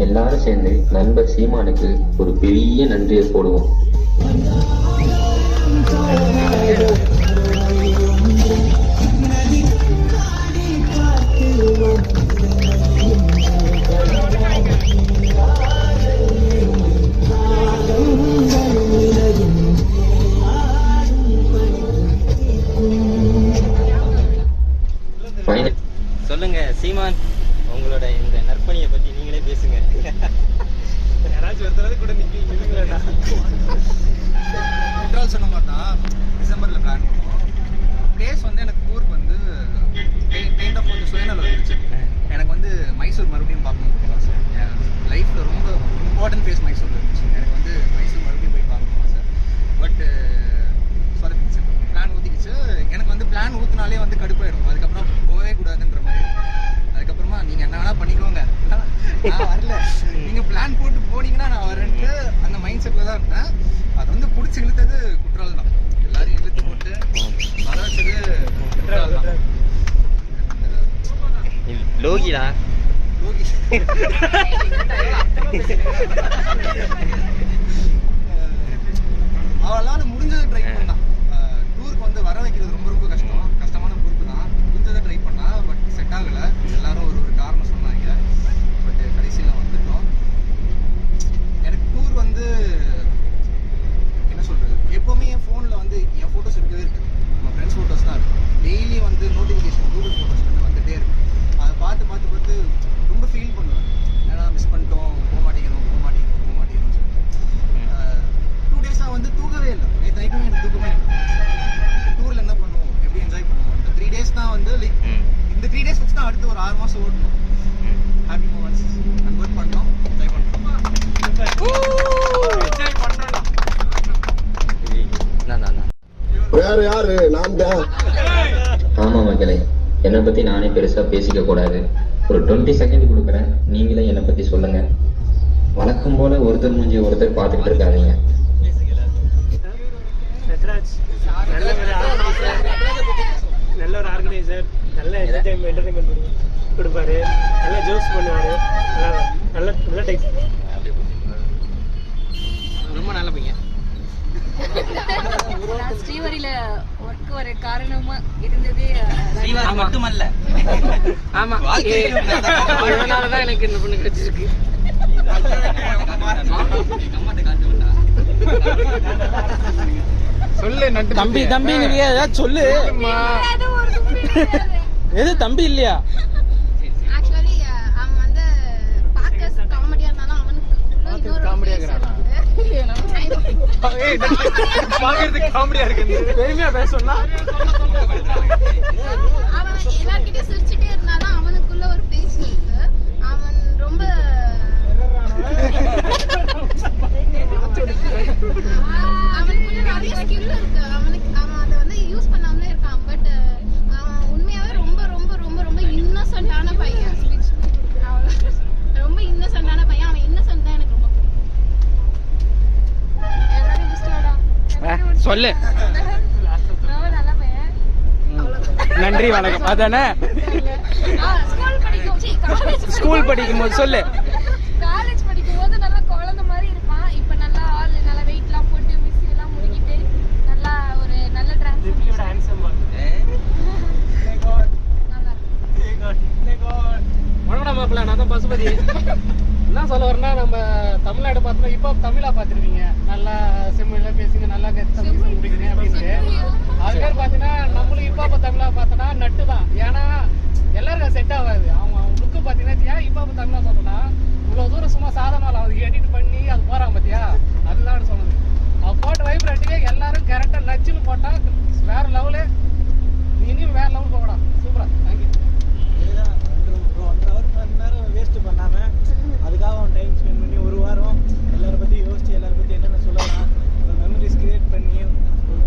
எல்லாரும் சேர்ந்து நண்பர் சீமானுக்கு ஒரு பெரிய நன்றியை போடுவோம். சொல்லுங்க சீமான், உங்களோட இந்த நற்பணியை பத்தி நீங்களே பேசுங்க. யாராச்சும் ஒருத்தராவது கூட நிற்கிறீங்களா? குற்றால் சொன்ன மாதிரி தான் டிசம்பர்ல பிளான் பண்ணுவோம். பிளேஸ் வந்து எனக்கு ஊருக்கு வந்து கைண்ட் ஆஃப் கொஞ்சம் சுயநலம் இருந்துச்சு. எனக்கு வந்து மைசூர் மறுபடியும் பார்க்கணும் ஆசை. என் லைஃப்ல ரொம்ப இம்பார்ட்டன்ட் பிளேஸ் மைசூர்ல இருந்துச்சு. எனக்கு வந்து மைசூர் மறுபடியும் போய் பார்க்கணும் ஆசை. பட் சொதப்பிச்சு. நான் வரல. நீங்க பிளான் போட்டு போனீங்கன்னா நான் வரேன்ட்டு அந்த மைண்ட் செட்ல தான் இருந்தேன். அது வந்து பிடிச்சி இழுத்தது குற்றாலம் தான். எல்லாரையும் இழுத்து போட்டு வர வச்சது குற்றாலம் தான். லோகிடா லோகி அவளால முடிஞ்சதை ட்ரை பண்ணா. டூருக்கு வந்து வர வைக்கிறது ரொம்ப ரொம்ப கஷ்டமான பொறுப்பு தான். முடிஞ்சதை ட்ரை பண்ணா, பட் செட் ஆகல. எல்லாரும் ஒரு ஒரு காரணம் சொன்னாங்க. பட் கடைசியில் வந்துட்டோம். எனக்கு டூர் வந்து என்ன சொல்றது, எப்பவுமே என் ஃபோனில் வந்து என் ஃபோட்டோஸ் இருக்கவே இருக்கு. நம்ம ஃப்ரெண்ட்ஸ் ஃபோட்டோஸ் தான் இருக்கும். டெய்லி வந்து நோட்டிஃபிகேஷன் கூகுள் ஃபோட்டோஸ் வந்து வந்துட்டே இருக்கு. அதை பார்த்து பார்த்து பார்த்து ரொம்ப ஃபீல் பண்ணுவேன். ஏன்னா மிஸ் பண்ணிட்டோம், போக மாட்டேங்கிறோம் சொல்லிட்டு 2 டேஸாக வந்து தூக்கவே இல்லை. நேற்று நைட்டுமே எனக்கு தூக்கமே இல்லை. டூரில் என்ன பண்ணுவோம், எப்படி என்ஜாய் பண்ணுவோம். இந்த 3 டேஸ் தான் வந்து லைக் இந்த 3 டேஸ் வச்சு தான் அடுத்து ஒரு 6 மாதம் ஓட்டணும். ஹாப்பி மூமெண்ட்ஸ் கன்வெர்ட் பண்ணோம், என்ஜாய் பண்ணோம். என்ஜாய் பண்ணோம். வேற யாரு? நான் தான். ஆமா மக்களே, என்னை பத்தி நானே பெருசா பேசிக்க கூடாது. ஒரு 20 செகண்ட் கொடுக்குறேன், நீங்களே என்னை பத்தி சொல்லுங்க. வழக்கம் போல ஒருத்தர் மூஞ்சி ஒருத்தர் பார்த்துக்கிட்டு இருக்காதீங்க. நல்ல ஒரு ஆர்கனைசர், நல்ல என்டர்டைன்மெண்ட் கொடுப்பாரு, நல்ல ஜோக்ஸ் பண்ணுவாரு, நல்ல டைப். ரொம்ப நல்ல பையன். நான் ஸ்ரீவரியில ஒர்க் வர காரணமா இருந்தது ஸ்ரீவாரி மட்டுமல்ல. ஆமா, இதனாலதான் எனக்கு இந்த பொண்ணு கிடைச்சிருக்கு. சொல்லு நட்டு தம்பி ஏதாவது சொல்லு. எது தம்பி இல்லையா? ஆக்சுவலி அவன் வந்து பார்க்க காமெடியா இருந்தாலும் அவனுக்கு காமெடியா இருக்கிறானா? பாக்குறதுக்கு காமெடியா இருக்கு. பெருமையா பேசணும்னா அவன் எல்லார்கிட்டயும் சிரிச்சுட்டே இருந்தாலும் அவனுக்குள்ள ஒரு பேச்சு இருக்கு. அவன் ரொம்ப அவனுக்குள்ள நிறைய ஸ்கில் இருக்கு. அவன் அதை வந்து யூஸ் பண்ணாமலே இருக்கான். பட் அவன் உண்மையாவே ரொம்ப ரொம்ப ரொம்ப ரொம்ப இன்னசென்ட்டான பையன். ரொம்ப இன்னசென்ட்டான பையன். அவன் இன்னசென்ட் தான் எனக்கு ரொம்ப சொல்லு. நல்ல பையன். நன்றி வணக்கம். அதானே ஸ்கூல் படிக்கும் போது சொல்லு. காலேஜ் படிக்கும் போது நல்லா குழந்தை மாதிரி இருப்பான். இப்ப நல்லா ஆள் நல்லா வெயிட் எல்லாம் போட்டு மிஸ் எல்லாம் முடிக்கிட்டு நல்லா ஒரு நல்ல வணக்கம் மாப்பிள்ள, நான் தான் பசுபதி. என்ன சொல்ல வரேன்னா, நம்ம தமிழ்நாடு பார்த்தோம்னா இப்போ தமிழா பார்த்துருக்கீங்க. நல்லா செம்மில பேசுங்க, நல்லா தமிழ் முடிக்கிறீங்க அப்படின்ட்டு. அது பேர் பார்த்தீங்கன்னா நம்மளும் இப்போ தமிழா பார்த்தோன்னா நட்டு தான். ஏன்னா எல்லாருக்கும் செட் ஆகாது. அவங்க லுக்கு பார்த்தீங்கன்னா ஏன் இப்போ தமிழா சொல்லணும்னா இவ்வளோ தூரம் சும்மா சாதாரண அதுக்கு எடிட் பண்ணி அது போகிறாங்க பார்த்தியா, அதுதான் சொன்னது. அவன் போட்ட வைப்ரேட்டுக்கு எல்லாரும் கரெக்டாக நச்சுன்னு போட்டால் வேற லெவலு. இனியும் வேற லெவல் போகடா. சூப்பரா, தேங்க்யூ. 1 hour வேஸ்ட் பண்ணாம அதுக்காக அவன் டைம் ஸ்பெண்ட் பண்ணி ஒரு வாரம் எல்லாரை பத்தி யோசிச்சு எல்லாரை பத்தி என்னென்ன சொல்லலாம் மெமரிஸ் கிரியேட் பண்ணி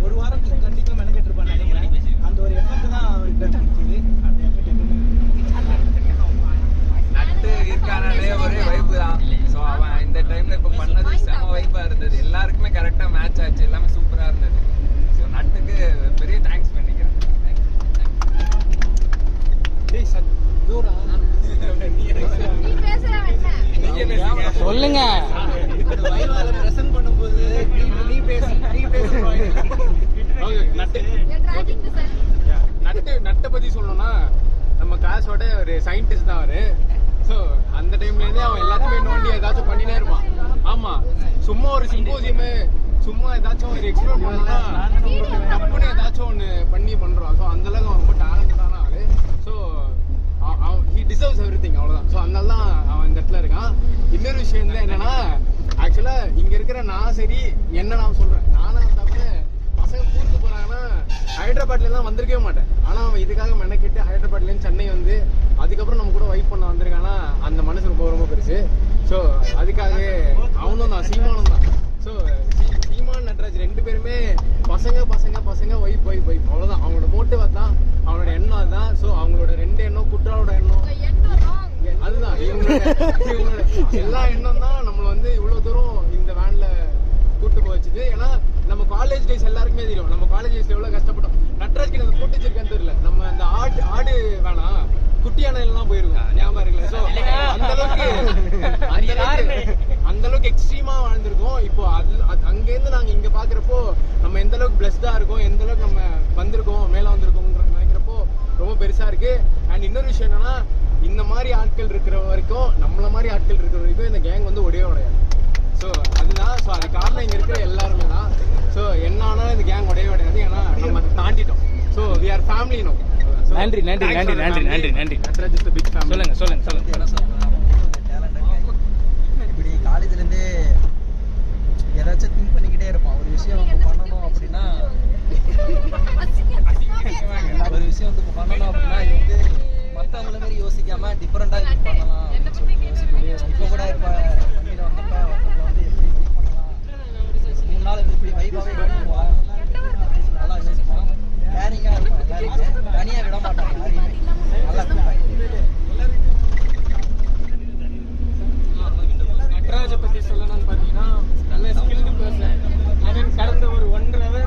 ஒரு வாரம் கண்டிப்பா மெனக்கெட்டு இருப்பான்னு நினைக்கிறேன். அந்த ஒரு எஃபெக்ட் தான் அவனுக்கு கிடைச்சிது. அந்த எஃபெக்ட் நட்டு இருக்கானாலே ஒரே வைப்பு தான். ஸோ அவன் இந்த டைம்ல இப்போ பண்ணது செம வைப்பா இருந்தது. எல்லாருக்குமே கரெக்டா மேட்ச் ஆச்சு. எல்லாமே சூப்பரா இருந்தது. ஸோ நட்டுக்கு பெரிய தேங்க்ஸ் பண்ணிக்கிறேன். சொல்லுங்க. பிரசன்ட் பண்ணும்போது நீ பேசு. நட்டை பத்தி சொல்லணும்னா நம்ம கிளாஸோட ஒரு சயின்டிஸ்ட் தான் அவரு. ஸோ அந்த டைம்லேருந்தே அவன் எல்லாத்தையுமே நோண்டி ஏதாச்சும் பண்ணினே இருப்பான். ஆமா, சும்மா ஒரு சிம்போசியமு சும்மா ஏதாச்சும் ஒரு எக்ஸ்ப்ளோர் பண்ணா டப்புன்னு ஏதாச்சும் ஒன்று பண்றான். ஸோ அந்த அளவுக்கு அவன் ரொம்ப டேலண்டடான ஆளு. ஸோ ஹி டிசர்வ்ஸ் எவ்ரிதிங், அவ்வளோதான். ஸோ அதனால தான் அவன் இந்த இடத்துல இருக்கான். இன்னொரு விஷயம் தான் என்னன்னா, ஆக்சுவலா இங்க இருக்கிற நான் சரி என்ன நான் சொல்றேன், நானா இருந்தா கூட பசங்க கூட்டு போறாங்கன்னா ஹைதராபாத்ல தான் வந்திருக்கவே மாட்டேன். ஆனா அவன் இதுக்காக மெனக்கிட்டு ஹைதராபாத்லேருந்து சென்னை வந்து அதுக்கப்புறம் நம்ம கூட வைப் பண்ண வந்திருக்கானா அந்த மனசு ரொம்ப ரொம்ப பெருசு. ஸோ அதுக்காகவே அவனும் தான் சீமானும் தான். ஸோ சீமான் நட்ராஜ் 2 பேருமே பசங்க பசங்க பசங்க வைப் வைப் வைப், அவ்வளோதான். அவங்களோட மோட்டிவ் தான், அவனோட எண்ணம் அதுதான். ஸோ அவங்களோட 2 எண்ணம், குற்றாலோட எண்ணம் அதுதான். இவங்களோட இவங்களோட எல்லா எண்ணம் தான் நம்மளை வந்து இவ்வளவு தூரம் இந்த வேன்ல கூட்டு போய் வச்சுது. ஏன்னா நம்ம காலேஜ் டேஸ் எல்லாருக்குமே தெரியும், நம்ம காலேஜ் டேஸ்ல எவ்வளவு கஷ்டப்பட்டோம். நட்ராஜ்க்கு அந்த போட்டு வச்சிருக்கேன்னு தெரியல, நம்ம அந்த ஆடு வேணாம் குட்டி யானைலாம் போயிருக்கோம், ஞாபகம் இருக்குல்ல. ஸோ அந்த அளவுக்கு எக்ஸ்ட்ரீமா வாழ்ந்திருக்கோம். இப்போ அங்கேருந்து நாங்க இங்க பாக்குறப்போ நம்ம எந்த அளவுக்கு பிளஸ்டா இருக்கோம், எந்த அளவுக்கு நம்ம வந்திருக்கோம், மேல வந்திருக்கோம் நினைக்கிறப்போ ரொம்ப பெருசா இருக்கு. அண்ட் இன்னொரு விஷயம் என்னன்னா, இந்த மாதிரி ஆட்கள் இருக்கிற வரைக்கும், நம்மள மாதிரி ஆட்கள் இருக்கிற வரைக்கும் இந்த கேங் வந்து உடையவே உடையாது. ஸோ அதுதான். ஸோ அது காரணம் இங்க இருக்கிற எல்லாருமே தான். ஸோ என்ன ஆனாலும் இந்த கேங் உடையவே உடையாது, ஏன்னா நம்ம அதை தாண்டிட்டோம். So we are family no. நன்றி நன்றி நன்றி நன்றி நன்றி நன்றி. Natraj is the big family. சொல்லுங்க சொல்லுங்க சொல்லுங்க. இப்படி காலேஜ்லேருந்தே ஏதாச்சும் திங்க் பண்ணிக்கிட்டே இருப்பான். ஒரு விஷயம் வந்து பண்ணணும் அப்படின்னா இது வந்து மற்றவங்கள மாதிரி யோசிக்காம டிஃப்ரெண்டாக இது பண்ணலாம் அப்படின்னு சொல்லிட்டு யோசிக்கணும். இப்போ கூட இப்போ வண்டியில் வந்தப்ப ஒருத்தவங்களை வந்து எப்படி மீட் பண்ணலாம், 3 நாள் இப்படி வைபாவே பண்ணுவோம் அப்படின்னு நல்லா யோசிப்போம். கேரிங்காக இருக்கும், எல்லாருமே தனியாக விட மாட்டாங்க யாரையுமே. நல்லா இருப்பாங்க. நட்ராஜை பற்றி சொல்லணும்னு பார்த்தீங்கன்னா, நல்ல ஸ்கில்டு பர்சன். அவன் கடந்த ஒரு 1.5 hour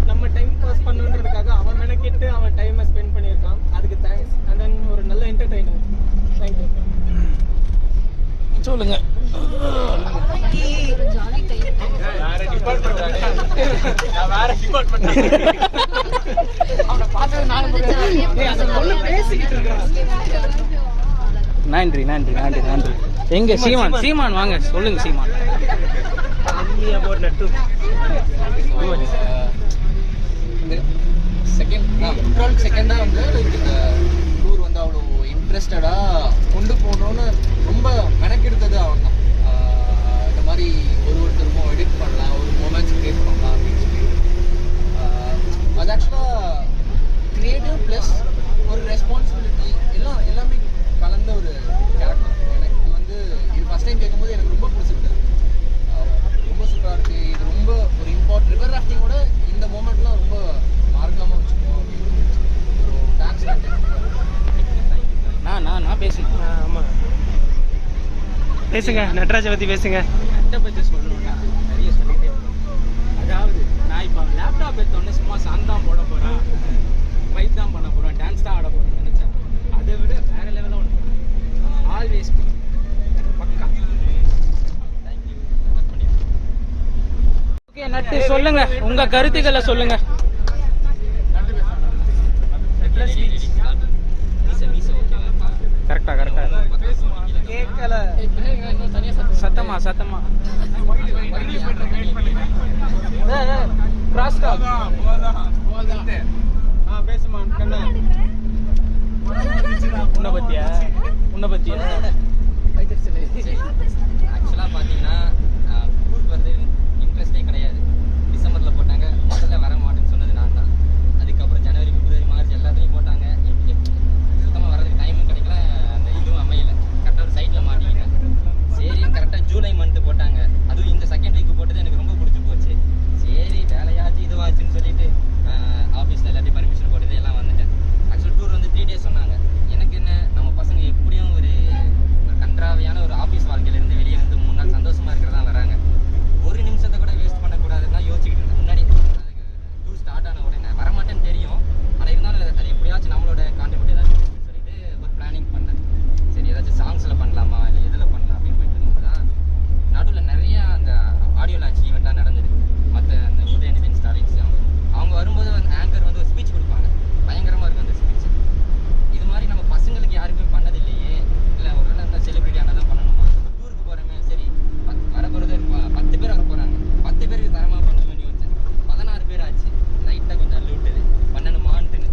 நம்ம டைம் பாஸ் பண்ணுன்றதுக்காக அவன் மெனக்கிட்டு அவன் டைமை ஸ்பெண்ட் பண்ணியிருக்கான். அதுக்கு தேங்க்ஸ். அண்ட் தென் ஒரு நல்ல என்டர்டைனர். தேங்க்யூ. சொல்லுங்க. நன்றி நன்றி நன்றி நன்றி. எங்க சீமான் சீமான் வாங்க சொல்லுங்க சீமான். செகண்டாக வந்து இந்த டூர் வந்து அவ்வளோ இன்ட்ரெஸ்டடாக கொண்டு போகணுன்னு ரொம்ப மெனக்கெடுத்தது அவன் தான். இந்த மாதிரி ஒருத்தருக்கும் எடிட் பண்ணலாம், ஒரு மொமெண்ட்ஸ் கிரியேட் பண்ணலாம் அப்படின்னு சொல்லி. அது ஆக்சுவலாக க்ரியேட்டிவ் ப்ளஸ் ஒரு ரெஸ்பான்சிபிலிட்டி எல்லாமே கலந்த ஒரு கேரக்டர். எனக்கு வந்து இது ஃபஸ்ட் டைம் கேட்கும்போது எனக்கு ரொம்ப பிடிச்சிருக்கு. ரொம்ப சூப்பராக இருக்குது. இது ரொம்ப ஒரு இம்பார்ட்டன்ட் ரிவர் ராஃப்டிங்கோட இந்த மூமெண்ட்லாம் ரொம்ப மார்க்காமல் வச்சுக்கணும் அப்படின்னு ஒரு டான்ஸ் நான் பேசணும். ஆமாம் பேசுங்க. நட்ராஜை பற்றி பேசுங்க. நட்டை பற்றி சொல்லணும்னா நிறைய சொல்லிட்டே இருக்கோம். அதாவது நான் இப்போ லேப்டாப் எடுத்தோடனே சும்மா சாங் தான் போட போகிறேன், வைப் தான் பண்ண போகிறேன், டான்ஸ் தான் ஆட போகிறேன்னு நினச்சேன். அதை விட வேறு லெவலில் ஒன்று ஆல்வேஸ் பக்கா. ஓகே நட்டு சொல்லுங்க, உங்கள் கருத்துக்களை சொல்லுங்க. கரெக்டா கேட்கல. சத்தமா கிராஸ் டாக் பேசுமா கண்ணா. உன்னை பத்தியா ஆக்சுவலாக பார்த்தீங்கன்னா டூர் வந்து இன்ட்ரெஸ்டே கிடையாது. டிசம்பரில் போட்டாங்க, முதல்ல வர மாட்டேன்னு சொன்னது நான் தான். அதுக்கப்புறம் ஜனவரி, பிப்ரவரி, மார்ச் எல்லாத்துலேயும் போட்டாங்க. சுத்தமாக வரதுக்கு டைமும் கிடைக்கல, அந்த இதுவும் அமையலை. கரெக்டாக ஒரு சைட்டில் மாட்டிக்கிட்டேன். சரி கரெக்டாக ஜூலை மந்த்து போட்டாங்க. அதுவும் இந்த செகண்ட் வீக் போட்டது எனக்கு ரொம்ப பிடிச்சி போச்சு. சரி வேலையாச்சு இதுவாச்சுன்னு சொல்லிட்டு ஆஃபீஸில் எல்லாத்தையும் பர்மிஷன் போட்டது எல்லாம் வந்துட்டேன். ஆக்சுவல் டூர் வந்து 3 days சொன்னாங்க. எனக்கு என்ன, நம்ம பசங்க எப்படியும் ஒரு கன்றாவையான ஒரு ஆஃபீஸ் வாழ்க்கையிலேருந்து வெளியே வந்து 3 நாள் சந்தோஷமாக இருக்கிறதா வராங்க. ஒரு நிமிஷத்தை கூட வேஸ்ட் பண்ணக்கூடாதுன்னு தான் யோசிச்சுக்கிட்டு இருந்தேன். முன்னாடி டூர் ஸ்டார்ட் ஆன உடனே வரமாட்டேன்னு தெரியும், ஆனால் இருந்தாலும் அது எப்படியாச்சும் நம்மளோட கான்ட்ரிபியூட் ஏதாச்சும் சொல்லிட்டு ஒரு பிளானிங் பண்ணேன். சரி ஏதாச்சும் சாங்ஸில் பண்ணலாமா இல்லை எதில் பண்ணலாம் அப்படின்னு போயிட்டு இருக்கும்போது தான் நடுவில் நிறைய அந்த ஆடியோ லான்ச் ஈவெண்ட்டாக நடந்தது. மற்ற அந்த உதயநிதின் ஸ்டாலின்ஸ் அவங்க வரும்போது அந்த ஆங்கர் வந்து ஒரு ஸ்பீச் கொடுப்பாங்க. பயங்கரமாக இருக்கும் அந்த ஸ்பீச். இது மாதிரி நம்ம பசங்களுக்கு யாருக்குமே பண்ணதில்லையே, இல்லை ஒரு வேளை அந்த செலிபிரிட்டி ஆனால் தான் பண்ணணுமா, டூருக்கு போகிறோமே, சரி வர போகிறது 10 பேர் வர போகிறாங்க, 10 பேருக்கு தரமாக பண்ணணும்னு யோசிச்சேன். 16 பேர் ஆச்சு. லைட்டாக கொஞ்சம் அள்ளு விட்டது, பண்ணணுமான்ட்டுன்னு.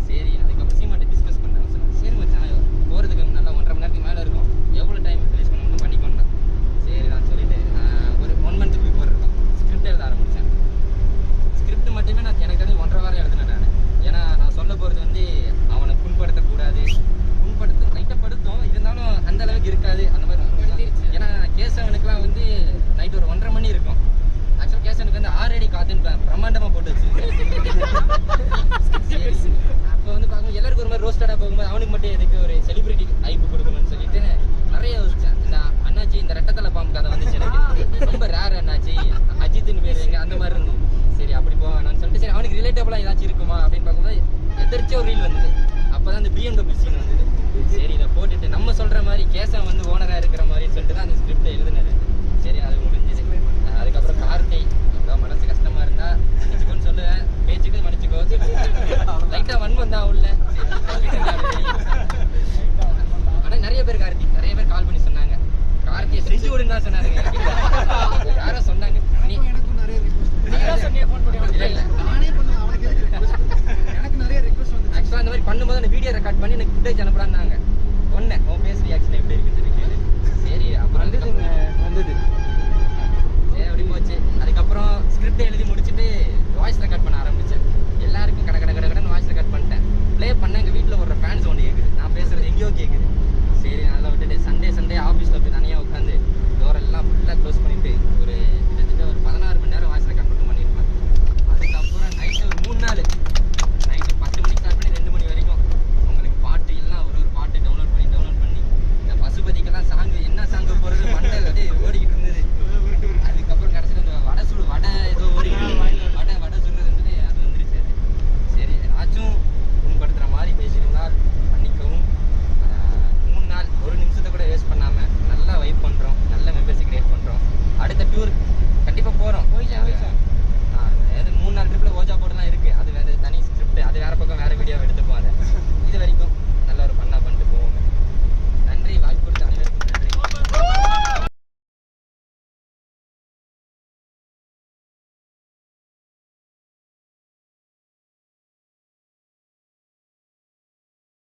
சரி அதுக்கப்புறம் சீமாட்ட டிஸ்கஸ் பண்ணேன். சரி மச்சான் போகிறதுக்கு நல்லா 1.5 மணி நேரத்துக்கு மேலே இருக்கும், எவ்வளோ டைம் ரிலீஸ் பண்ணணும்னு பண்ணிக்கொண்டேன். சரி நான் சொல்லிட்டு ஒரு 1 month பிஃபோர் இருக்கும் ஸ்கிரிப்ட் எழுத ஆரம்பித்தேன். ஸ்கிரிப்ட் மட்டுமே எனக்கு தெரிஞ்சு 1.5 வாரம் எழுதினேன் நான். ஏன்னா நான் சொல்ல போகிறது வந்து அவனை புண்படுத்தக்கூடாது, லைட்டாக படுத்தும், இருந்தாலும் அந்த அளவுக்கு இருக்காது அந்த மாதிரி. ஏன்னா கேசவனுக்குலாம் வந்து நைட் ஒரு 1.5 மணி இருக்கும். ஆக்சுவலாக கேசவனுக்கு வந்து 6 அடி காத்துன்னு பிரம்மாண்டமாக போட்டு வச்சுருக்கேன். அப்போ வந்து பார்க்கும்போது எல்லாருக்கும் ஒரு மாதிரி ரோஸ்டடாக போகும்போது அவனுக்கு மட்டும் எதுக்கு ஒரு செலிபிரிட்டி